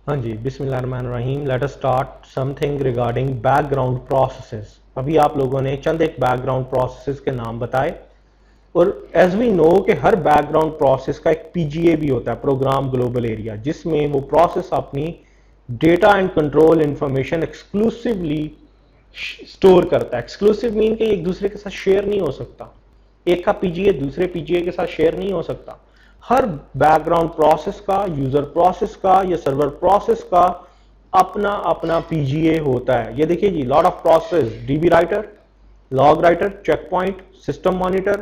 हाँ जी, बिस्मिल्लाहिर्रहमानिर्रहीम। Let us start something regarding background processes. अभी आप लोगों ने चंद एक बैकग्राउंड प्रोसेसेस के नाम बताए, और एज वी नो कि हर बैकग्राउंड प्रोसेस का एक पीजीए भी होता है, प्रोग्राम ग्लोबल एरिया, जिसमें वो प्रोसेस अपनी data and control information exclusively store करता है। एक्सक्लूसिव मीन कि एक दूसरे के साथ शेयर नहीं हो सकता, एक का पीजीए दूसरे पीजीए के साथ शेयर नहीं हो सकता। हर बैकग्राउंड प्रोसेस का, यूजर प्रोसेस का या सर्वर प्रोसेस का अपना अपना पीजीए होता है। ये देखिए जी, lot of process, DB writer, log writer, check point, system monitor,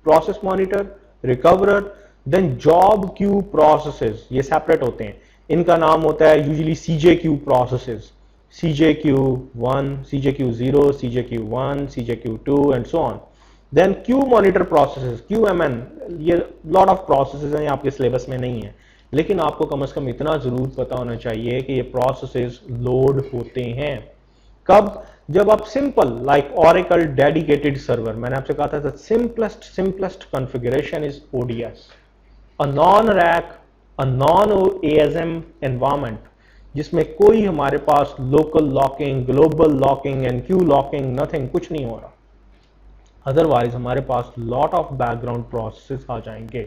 process monitor, recoverer, then job queue processes, ये सेपरेट होते हैं। इनका नाम होता है usually CJ queue processes, CJQ1, CJQ0, CJQ1, CJQ2 and so on. Then queue monitor processes, QMN, ये lot of processes हैं, आपके सिलेबस में नहीं है, लेकिन आपको कम से कम इतना जरूर पता होना चाहिए कि ये प्रोसेसेस लोड होते हैं कब? जब आप simple like Oracle dedicated server, मैंने आपसे कहा था simplest configuration is ODS, a non RAC, a non ASM environment, जिसमें कोई हमारे पास local locking, global locking and queue locking, nothing, कुछ नहीं हो रहा। अदरवाइज हमारे पास लॉट ऑफ बैकग्राउंड प्रोसेसेस आ जाएंगे।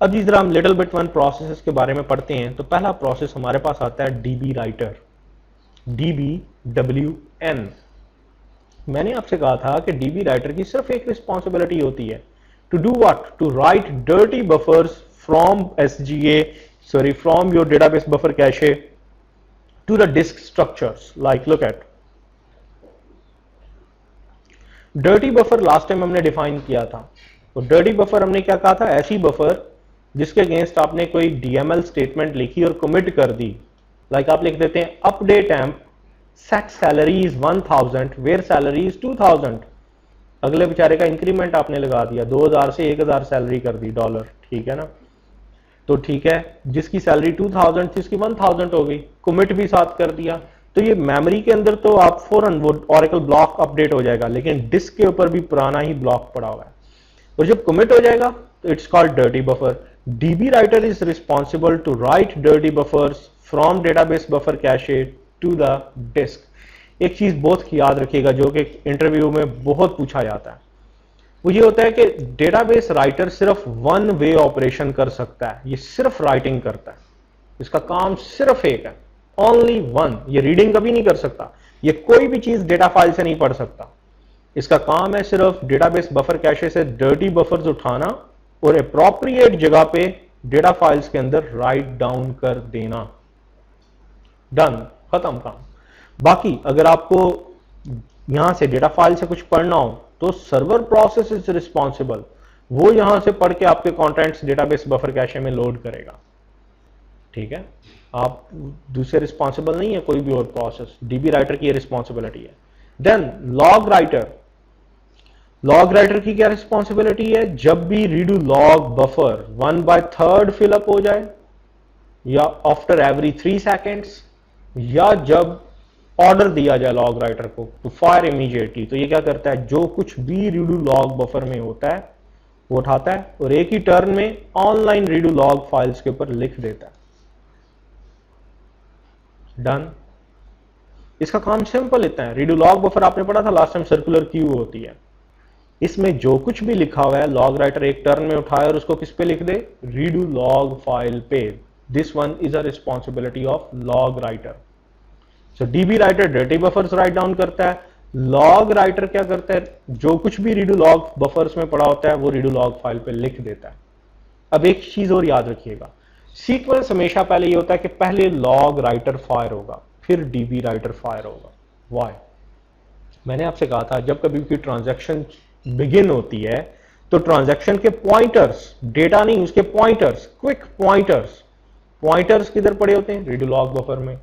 अब जिस तरह हम लिटिल बिट वन प्रोसेसेस के बारे में पढ़ते हैं, तो पहला प्रोसेस हमारे पास आता है डीबी राइटर, DBWN। मैंने आपसे कहा था कि डीबी राइटर की सिर्फ एक रिस्पॉन्सिबिलिटी होती है, to do what, to write dirty buffers from SGA, sorry, from your database buffer cache to the disk structures. Like look at dirty buffer, last time हमने डिफाइन किया था। तो डर्टी बफर हमने क्या कहा था? ऐसी बफर जिसके अगेंस्ट आपने कोई डीएमएल स्टेटमेंट लिखी और कमिट कर दी। लाइक आप लिख देते हैं update emp set salary is 1000 where salary is 2000। अगले बेचारे का इंक्रीमेंट आपने लगा दिया, 2000 से 1000 सैलरी कर दी डॉलर, ठीक है ना? तो ठीक है, जिसकी सैलरी 2000 थी उसकी 1000 हो गई, कमिट भी साथ कर दिया। तो ये मेमोरी के अंदर तो आप फौरन वो ओरेकल ब्लॉक अपडेट हो जाएगा, लेकिन डिस्क के ऊपर भी पुराना ही ब्लॉक पड़ा हुआ है। और जब कमिट हो जाएगा तो it's called dirty buffer. DB writer is responsible to write dirty buffers from database buffer cache to the disk. एक चीज बहुत याद रखिएगा जो कि इंटरव्यू में बहुत पूछा जाता है, वो ये होता है कि डेटाबेस राइटर सिर्फ वन वे ऑपरेशन कर सकता है, ये सिर्फ राइटिंग करता है, इसका काम सिर्फ एक है, ओनली वन। ये रीडिंग कभी नहीं कर सकता, ये कोई भी चीज डेटा फाइल से नहीं पढ़ सकता। इसका काम है सिर्फ डेटाबेस बफर कैशे से डर्टी बफर्स उठाना और अप्रोप्रिएट जगह पे डेटा फाइल्स के अंदर राइट डाउन कर देना। डन, खत्म काम। बाकी अगर आपको यहां से डेटा फाइल से कुछ पढ़ना हो तो सर्वर प्रोसेस इज रिस्पॉन्सिबल, वो यहां से पढ़ के आपके कॉन्टेंट्स डेटाबेस बफर कैशे में लोड करेगा, ठीक है? आप दूसरे रिस्पॉन्सिबल नहीं है कोई भी और प्रोसेस, डीबी राइटर की रिस्पॉन्सिबिलिटी है। Then log writer, log writer की क्या रिस्पॉन्सिबिलिटी है? जब भी रीडू लॉग बफर 1/3 फिलअप हो जाए, या आफ्टर एवरी 3 सेकेंड्स, या जब ऑर्डर दिया जाए लॉग राइटर को टू फायर इमीडिएटली, तो ये क्या करता है? जो कुछ भी रीडू लॉग बफर में होता है वो उठाता है और एक ही टर्न में ऑनलाइन रीडू लॉग फाइल्स के ऊपर लिख देता है। डन। इसका काम सिंपल इतना है, रीडू लॉग बफर आपने पढ़ा था लास्ट टाइम, सर्कुलर क्यू होती है, इसमें जो कुछ भी लिखा हुआ है लॉग राइटर एक टर्न में उठाए और उसको किस पे लिख दे? रीडू लॉग फाइल पे। This one is a responsibility of log writer. So dB writer dirty buffers right down करता है, लॉग राइटर क्या करता है? जो कुछ भी रीडू लॉग बफर्स में पड़ा होता है वो रीडू लॉग फाइल पे लिख देता है। अब एक चीज और याद रखिएगा, सीक्वेंस हमेशा पहले ये होता है कि पहले लॉग राइटर फायर होगा फिर डीबी राइटर फायर होगा। वाई? मैंने आपसे कहा था जब कभी कोई ट्रांजैक्शन बिगिन होती है तो ट्रांजैक्शन के पॉइंटर्स, डेटा नहीं उसके पॉइंटर्स, क्विक पॉइंटर्स, पॉइंटर्स किधर पड़े होते हैं? रीडू लॉग बफर में।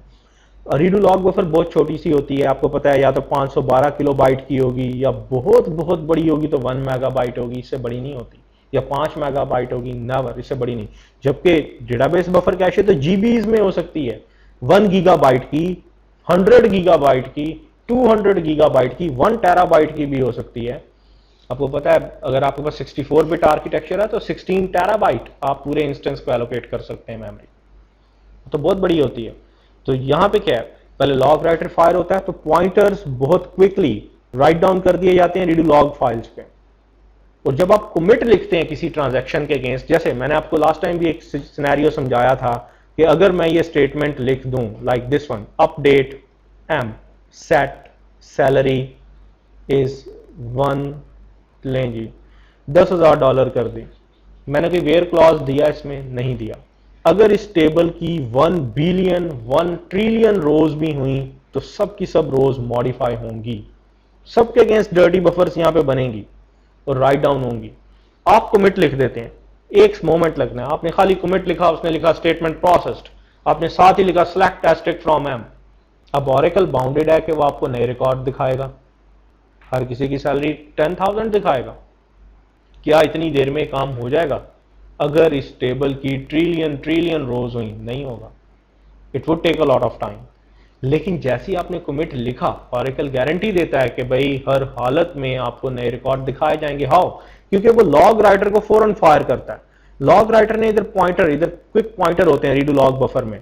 रीडू लॉग बफर बहुत छोटी सी होती है, आपको पता है, या तो 512 किलोबाइट की होगी या बहुत बहुत बड़ी होगी तो 1 मेगाबाइट होगी, इससे बड़ी नहीं होती, या 5 मेगाबाइट होगी, नेवर, इससे बड़ी नहीं। जबकि डेटाबेस बफर कैशे तो जीबीज में हो सकती है, 1 गीगाबाइट की, 100 गीगाबाइट की, 200 गीगाबाइट की, 1 टेराबाइट की भी हो सकती है। आपको पता है अगर आपके पास 64 बिट आर्किटेक्चर है तो 16 टेराबाइट आप पूरे इंस्टेंस को एलोकेट कर सकते हैं मेमोरी, तो बहुत बड़ी होती है। तो यहां पे क्या है, पहले लॉग राइटर फायर होता है तो पॉइंटर्स बहुत क्विकली राइट डाउन कर दिए जाते हैं रीडू लॉग फाइल्स पे। और जब आप कमिट लिखते हैं किसी ट्रांजैक्शन के अगेंस्ट, जैसे मैंने आपको लास्ट टाइम भी एक सिनेरियो समझाया था कि अगर मैं ये स्टेटमेंट लिख दूं like this one, update M set salary is 1, लें जी $10,000 कर दी, मैंने कोई वेयर क्लॉज दिया इसमें? नहीं दिया। अगर इस टेबल की 1 बिलियन 1 ट्रिलियन रोज भी हुई तो सब की सब रोज मॉडिफाई होंगी, सबके अगेंस्ट डर्टी बफर्स यहां पे बनेंगी और राइट डाउन होंगी। आप कमिट लिख देते हैं, एक मोमेंट लगना है, आपने खाली कमिट लिखा, उसने लिखा स्टेटमेंट प्रोसेस्ड, आपने साथ ही लिखा सेलेक्ट एस्टेरिस्क फ्रॉम एम। अब ऑरेकल बाउंडेड है कि वो आपको नए रिकॉर्ड दिखाएगा, हर किसी की सैलरी 10,000 दिखाएगा। क्या इतनी देर में काम हो जाएगा? अगर इस टेबल की ट्रिलियन ट्रिलियन रोज हुई, नहीं होगा, it would take a lot of time. लेकिन जैसे ही आपने कमिट लिखा, ऑरेकल गारंटी देता है कि भाई हर हालत में आपको नए रिकॉर्ड दिखाए जाएंगे। हाउ? क्योंकि वो लॉग राइटर को फौरन फायर करता है। लॉग राइटर ने इधर पॉइंटर, इधर क्विक पॉइंटर होते हैं रीडू लॉग बफर में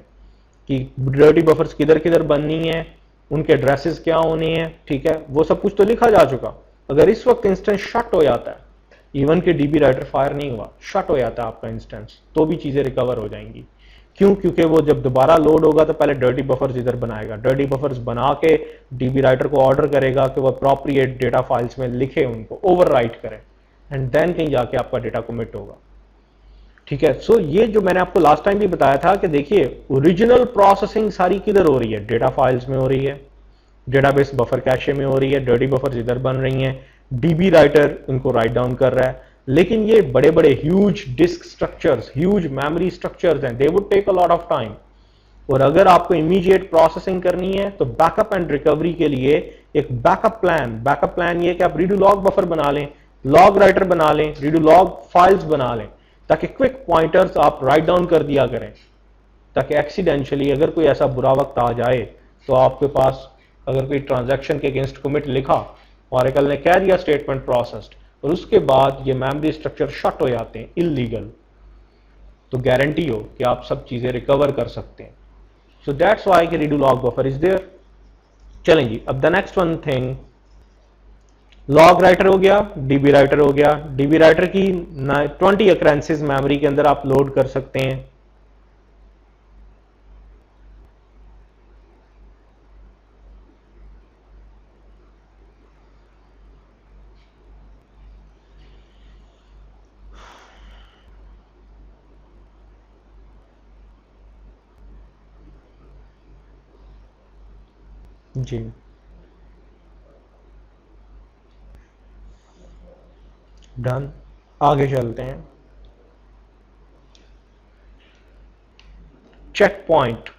कि डर्टी बफर्स किधर किधर बननी है, उनके एड्रेसेस क्या होने हैं, ठीक है, वो सब कुछ तो लिखा जा चुका। अगर इस वक्त इंस्टेंस शट हो जाता है, इवन के डीबी राइटर फायर नहीं हुआ, शट हो जाता है आपका इंस्टेंस, तो भी चीजें रिकवर हो जाएंगी। क्यों? क्योंकि वो जब दोबारा लोड होगा तो पहले डर्टी बफर्स इधर बनाएगा, डर्टी बफर्स बना के डीबी राइटर को ऑर्डर करेगा कि वो अप्रोप्रिएट डेटा फाइल्स में लिखे, उनको ओवरराइट करे, एंड देन कहीं जाके आपका डेटा कमिट होगा। ठीक है, सो ये जो मैंने आपको लास्ट टाइम भी बताया था कि देखिए ओरिजिनल प्रोसेसिंग सारी किधर हो रही है, डेटा फाइल्स में हो रही है, डेटाबेस बफर कैशे में हो रही है, डर्टी बफर्स इधर बन रही हैं, डीबी राइटर इनको राइट डाउन कर रहा है। लेकिन ये बड़े बड़े huge disk structures, huge memory structures हैं, they would take a lot of time. और अगर आपको इमीडिएट प्रोसेसिंग करनी है तो बैकअप एंड रिकवरी के लिए एक बैकअप प्लान ये कि आप रीडू लॉग बफर बना लें, लॉग राइटर बना लें, रीडू लॉग फाइल्स बना लें, ताकि क्विक पॉइंटर्स आप राइट डाउन कर दिया करें, ताकि एक्सीडेंशियली अगर कोई ऐसा बुरा वक्त आ जाए तो आपके पास, अगर कोई ट्रांजैक्शन के अगेंस्ट कमिट लिखा, ऑरेकल ने कह दिया स्टेटमेंट प्रोसेस्ड, और उसके बाद ये मेमोरी स्ट्रक्चर शट हो जाते हैं इलीगल, तो गारंटी हो कि आप सब चीजें रिकवर कर सकते हैं। सो दैट्स व्हाई कि redo log buffer is there. चलें जी, अब the next one thing, log writer हो गया, डीबी राइटर हो गया। डीबी राइटर की 20 अक्रेंसेस मेमोरी के अंदर आप लोड कर सकते हैं। जी, डन, आगे चलते हैं। चेक पॉइंट,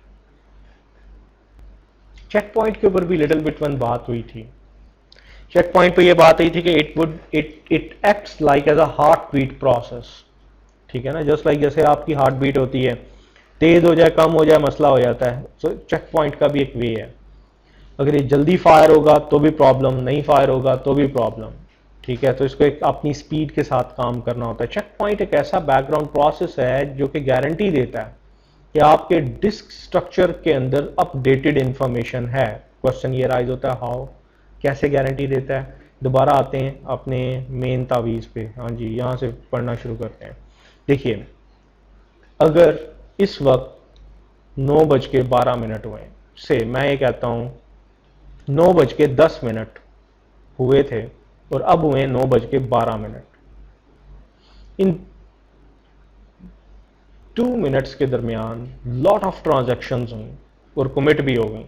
चेक पॉइंट के ऊपर भी लिटिल बिट वन बात हुई थी। चेक पॉइंट पे ये बात हुई थी कि it acts like as a heartbeat process. ठीक है ना, जस्ट लाइक जैसे आपकी हार्ट बीट होती है, तेज हो जाए कम हो जाए मसला हो जाता है, तो चेक पॉइंट का भी एक वे है। अगर ये जल्दी फायर होगा तो भी प्रॉब्लम, नहीं फायर होगा तो भी प्रॉब्लम। ठीक है, तो इसको एक अपनी स्पीड के साथ काम करना होता है। चेक पॉइंट एक ऐसा बैकग्राउंड प्रोसेस है जो कि गारंटी देता है कि आपके डिस्क स्ट्रक्चर के अंदर अपडेटेड इंफॉर्मेशन है। क्वेश्चन ये राइज होता है, हाउ, कैसे गारंटी देता है? दोबारा आते हैं अपने मेन तावीज पे। हाँ जी, यहां से पढ़ना शुरू करते हैं। देखिए, अगर इस वक्त 9:12 हुए से, मैं ये कहता हूं 9:10 हुए थे और अब हुए 9:12, इन 2 मिनट्स के दरमियान लॉट ऑफ ट्रांजैक्शंस हुई और कमिट भी हो गई,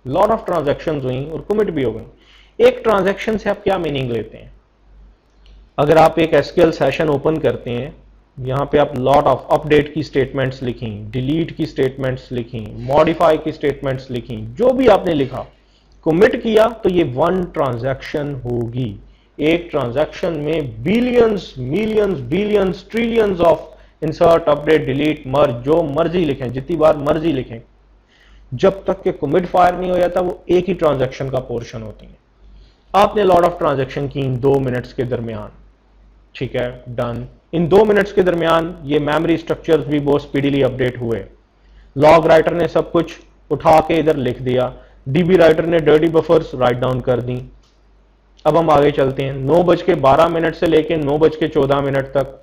लॉट ऑफ ट्रांजैक्शंस हुई और कमिट भी हो गई। एक ट्रांजैक्शन से आप क्या मीनिंग लेते हैं? अगर आप एक एसक्यूएल सेशन ओपन करते हैं, यहां पे आप लॉट ऑफ अपडेट की स्टेटमेंट्स लिखी, डिलीट की स्टेटमेंट्स लिखी, मॉडिफाई की स्टेटमेंट्स लिखी, जो भी आपने लिखा, कमिट किया, तो ये 1 ट्रांजैक्शन होगी। एक ट्रांजैक्शन में billions, millions, billions, trillions of insert, update, delete, merge, जो मर्जी लिखें, जितनी बार मर्जी लिखें, जब तक कि कमिट फायर नहीं हो जाता, वो एक ही ट्रांजैक्शन का पोर्शन होती है। आपने लॉट ऑफ ट्रांजैक्शन की इन 2 मिनट्स के दरमियान, ठीक है, डन। इन 2 मिनट्स के दरमियान ये मेमोरी स्ट्रक्चर्स भी बहुत स्पीडीली अपडेट हुए, लॉग राइटर ने सब कुछ उठा के इधर लिख दिया, डीबी राइटर ने डर्टी बफर्स राइट डाउन कर दी। अब हम आगे चलते हैं, 9:12 से लेके 9:14 तक,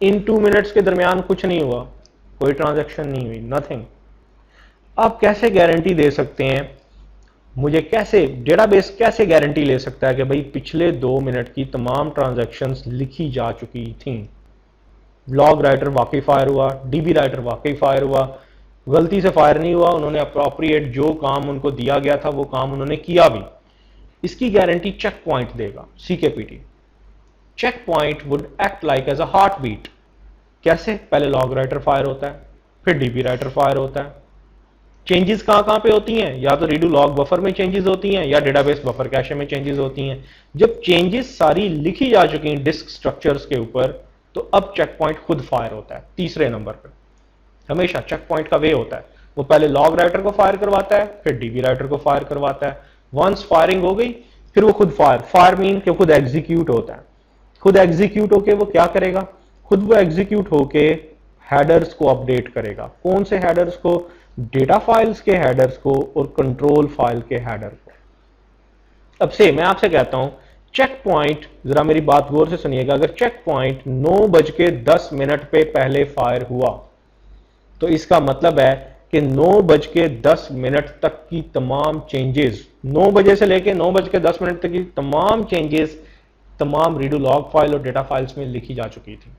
इन 2 मिनट्स के दरमियान कुछ नहीं हुआ, कोई ट्रांजैक्शन नहीं हुई, नथिंग। आप कैसे गारंटी दे सकते हैं, मुझे कैसे डेटाबेस कैसे गारंटी ले सकता है कि भाई पिछले 2 मिनट की तमाम ट्रांजैक्शंस लिखी जा चुकी थी? लॉग राइटर वाकई फायर हुआ, डीबी राइटर वाकई फायर हुआ, गलती से फायर नहीं हुआ, उन्होंने अप्रोप्रिएट जो काम उनको दिया गया था वो काम उन्होंने किया भी। इसकी गारंटी चेक पॉइंट देगा CKPT. Check point would act like as a heartbeat. कैसे? पहले लॉग राइटर फायर होता है, फिर डीबी राइटर फायर होता है। चेंजेस कहां पे होती हैं? या तो रीडू लॉग बफर में चेंजेस होती हैं या डेटाबेस बफर कैशे में चेंजेस होती हैं। जब चेंजेस सारी लिखी जा चुकी हैं डिस्क स्ट्रक्चर्स के ऊपर, तो अब चेक पॉइंट खुद फायर होता है तीसरे नंबर पर। हमेशा चेक पॉइंट का वे होता है, वो पहले लॉग राइटर को फायर करवाता है, फिर डीबी राइटर को फायर करवाता है। वंस फायरिंग हो गई, फिर वो खुद फायर मीन कि खुद एग्जीक्यूट होता है। खुद एग्जीक्यूट होके वो क्या करेगा? खुद वो एग्जीक्यूट होके हेडर्स को अपडेट करेगा। कौन से हेडर्स को? डेटा फाइल्स के हेडर्स को और कंट्रोल फाइल के हेडर को। अब से मैं आपसे कहता हूं, चेक पॉइंट, जरा मेरी बात गौर से सुनिएगा, अगर चेक पॉइंट 9:10 पे पहले फायर हुआ तो इसका मतलब है कि 9:10 तक की तमाम चेंजेस, 9 बजे से लेकर 9:10 तक की तमाम चेंजेस तमाम रीडू लॉग फाइल और डेटा फाइल्स में लिखी जा चुकी थी।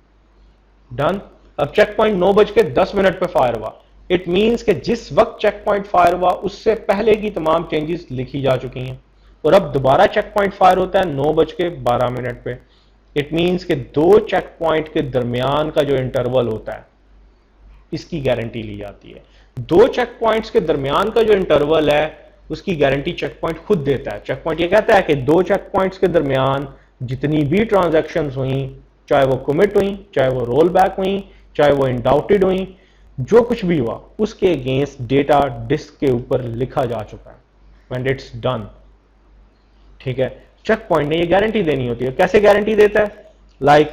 डन। अब चेक पॉइंट 9:10 पे फायर हुआ, इट मींस कि जिस वक्त चेक पॉइंट फायर हुआ उससे पहले की तमाम चेंजेस लिखी जा चुकी हैं। और अब दोबारा चेक पॉइंट फायर होता है 9:12 पे। इट मींस कि 2 चेक पॉइंट के दरमियान का जो इंटरवल होता है, इसकी गारंटी ली जाती है। 2 चेक पॉइंट्स के दरमियान का जो इंटरवल है, उसकी गारंटी चेक पॉइंट खुद देता है। चेक पॉइंट ये कहता है कि 2 चेक पॉइंट्स के दरमियान जितनी भी ट्रांजैक्शंस हुई, चाहे वो कमिट हुई, चाहे वो रोल बैक हुई, चाहे वो इंडाउटेड हुई, जो कुछ भी हुआ उसके अगेंस्ट डेटा डिस्क के ऊपर लिखा जा चुका है व्हेन इट्स डन। ठीक है, चेक पॉइंट ने ये गारंटी देनी होती है। कैसे गारंटी देता है? लाइक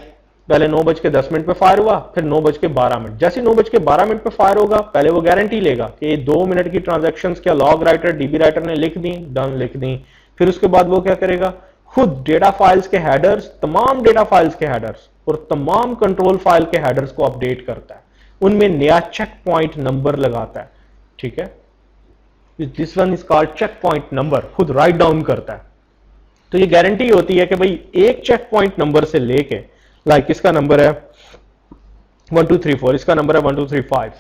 पहले 9:10 पे फायर हुआ, फिर 9:12। जैसे 9:12 पे फायर होगा, पहले वो गारंटी लेगा कि ये 2 मिनट की ट्रांजैक्शंस क्या लॉग राइटर डीबी राइटर ने लिख दी, डन लिख दी। फिर उसके बाद वो क्या करेगा? खुद डेटा फाइल्स के हेडर्स, तमाम डेटा फाइल्स के हेडर्स और तमाम कंट्रोल फाइल के हेडर्स को अपडेट करता है, उनमें नया चेक पॉइंट नंबर लगाता है। ठीक है, this one is called checkpoint number, खुद राइट डाउन करता है। तो ये गारंटी होती है कि भाई एक चेक पॉइंट नंबर से लेके, लाइक इसका नंबर है 1 2 3 4, इसका नंबर है 1 2 3 5।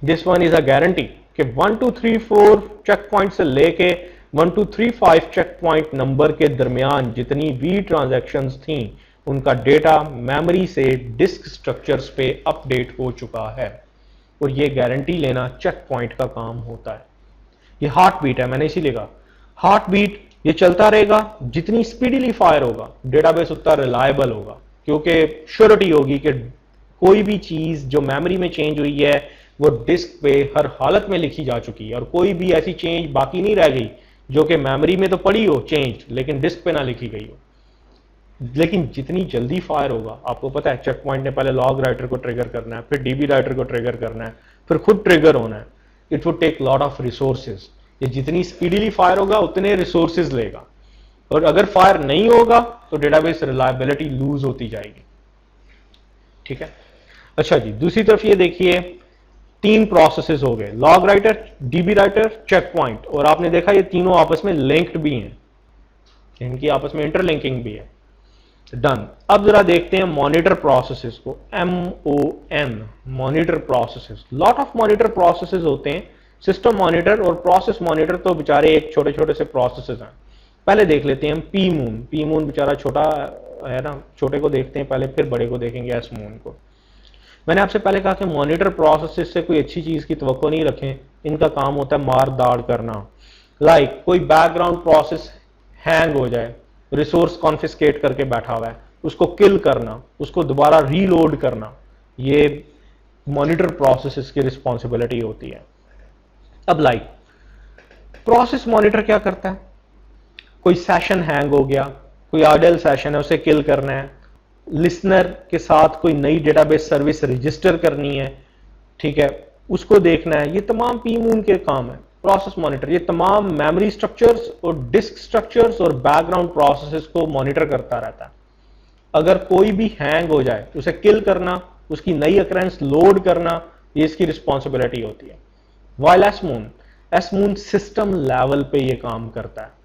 This one is a guarantee कि 1 2 3 4 चेक पॉइंट से लेके 1 2 3 5 चेक पॉइंट नंबर के दरमियान जितनी भी ट्रांजैक्शंस थी, उनका डेटा मेमोरी से डिस्क स्ट्रक्चर्स पे अपडेट हो चुका है। और ये गारंटी लेना चेक पॉइंट का काम होता है। ये हार्ट बीट है, मैंने इसीलिए कहा हार्ट बीट। ये चलता रहेगा, जितनी स्पीडीली फायर होगा डेटाबेस उतना रिलायबल होगा, क्योंकि श्योरिटी होगी कि कोई भी चीज जो मेमोरी में चेंज हुई है वो डिस्क पे हर हालत में लिखी जा चुकी है, और कोई भी ऐसी चेंज बाकी नहीं रह गई जो कि मेमोरी में तो पड़ी हो चेंज, लेकिन डिस्क पे ना लिखी गई हो। लेकिन जितनी जल्दी फायर होगा, आपको पता है चेक पॉइंट ने पहले लॉग राइटर को ट्रिगर करना है, फिर डीबी राइटर को ट्रिगर करना है, फिर खुद ट्रिगर होना है। It would take lot of resources. ये जितनी स्पीडीली फायर होगा उतने रिसोर्सेज लेगा, और अगर फायर नहीं होगा तो डेटाबेस रिलायबिलिटी लूज होती जाएगी। ठीक है, अच्छा जी, दूसरी तरफ ये देखिए 3 प्रोसेसेस हो गए, log writer, DB writer, check point, और आपने देखा ये तीनों आपस में लिंक्ड भी हैं, इनकी आपस में इंटरलिंकिंग भी है। डन। अब जरा देखते हैं मॉनिटर प्रोसेसेस को, MON, monitor processes. Lot of monitor processes होते हैं, सिस्टम मॉनिटर और प्रोसेस मॉनिटर तो बेचारे एक छोटे छोटे से प्रोसेसेस हैं। पहले देख लेते हैं हम पी मून बेचारा छोटा है ना, छोटे को देखते हैं पहले, फिर बड़े को देखेंगे एस मून को। मैंने आपसे पहले कहा कि मॉनिटर प्रोसेसेस से कोई अच्छी चीज की तवक्को नहीं रखें, इनका काम होता है मार दाड़ करना। लाइक कोई बैकग्राउंड प्रोसेस हैंग हो जाए, रिसोर्स कॉन्फिस्केट करके बैठा हुआ है, उसको किल करना, उसको दोबारा रीलोड करना, ये मॉनिटर प्रोसेसेस की रिस्पॉन्सिबिलिटी होती है। अब लाइक प्रोसेस मॉनिटर क्या करता है? कोई सेशन हैंग हो गया, कोई आइडल सेशन है, उसे किल करना है, लिसनर के साथ कोई नई डेटाबेस सर्विस रजिस्टर करनी है, ठीक है, उसको देखना है, ये तमाम पीमून के काम है। प्रोसेस मॉनिटर ये तमाम मेमोरी स्ट्रक्चर्स और डिस्क स्ट्रक्चर्स और बैकग्राउंड प्रोसेसेस को मॉनिटर करता रहता है। अगर कोई भी हैंग हो जाए उसे किल करना, उसकी नई अक्रेंस लोड करना, ये इसकी रिस्पॉन्सिबिलिटी होती है। वाइल एसमून सिस्टम लेवल पे ये काम करता है।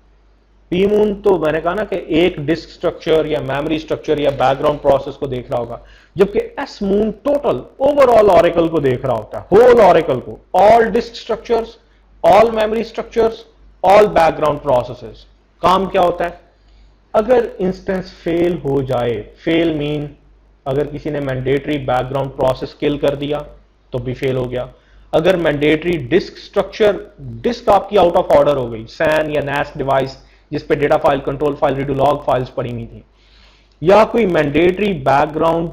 पीमून तो मैंने कहा ना कि एक डिस्क स्ट्रक्चर या मेमोरी स्ट्रक्चर या बैकग्राउंड प्रोसेस को देख रहा होगा, जबकि एसमून टोटल ओवरऑल ऑरेकल को देख रहा होता है, होल ऑरेकल को, all disk structures, all memory structures, all background processes. काम क्या होता है? अगर इंस्टेंस फेल हो जाए, फेल मीन अगर किसी ने मैंडेटरी बैकग्राउंड प्रोसेस किल कर दिया तो भी फेल हो गया। अगर मैंडेटरी डिस्क स्ट्रक्चर, डिस्क आपकी आउट ऑफ ऑर्डर हो गई, सैन या नैस डिवाइस जिस पे data file, control file, redo log files पड़ी हुई थी, या कोई मैंडेटरी बैकग्राउंड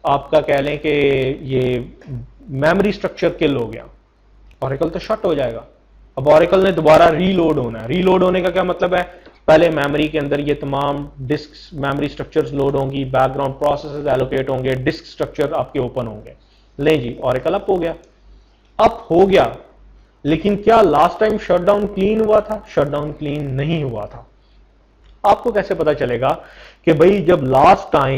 आपका कह लें कि ये मेमोरी स्ट्रक्चर किल हो गया, ऑरेकल तो शट हो जाएगा। अब ऑरेकल ने दोबारा रीलोड होना है। रीलोड होने का क्या मतलब है? पहले मेमोरी के अंदर ये तमाम डिस्क मेमोरी स्ट्रक्चर्स लोड होंगी, बैकग्राउंड प्रोसेसेस एलोकेट होंगे, डिस्क स्ट्रक्चर आपके ओपन होंगे। ले जी, ऑरेकल अप हो गया। अप हो गया, लेकिन क्या लास्ट टाइम शटडाउन क्लीन हुआ था? शटडाउन क्लीन नहीं हुआ था। आपको कैसे पता चलेगा कि भाई जब लास्ट टाइम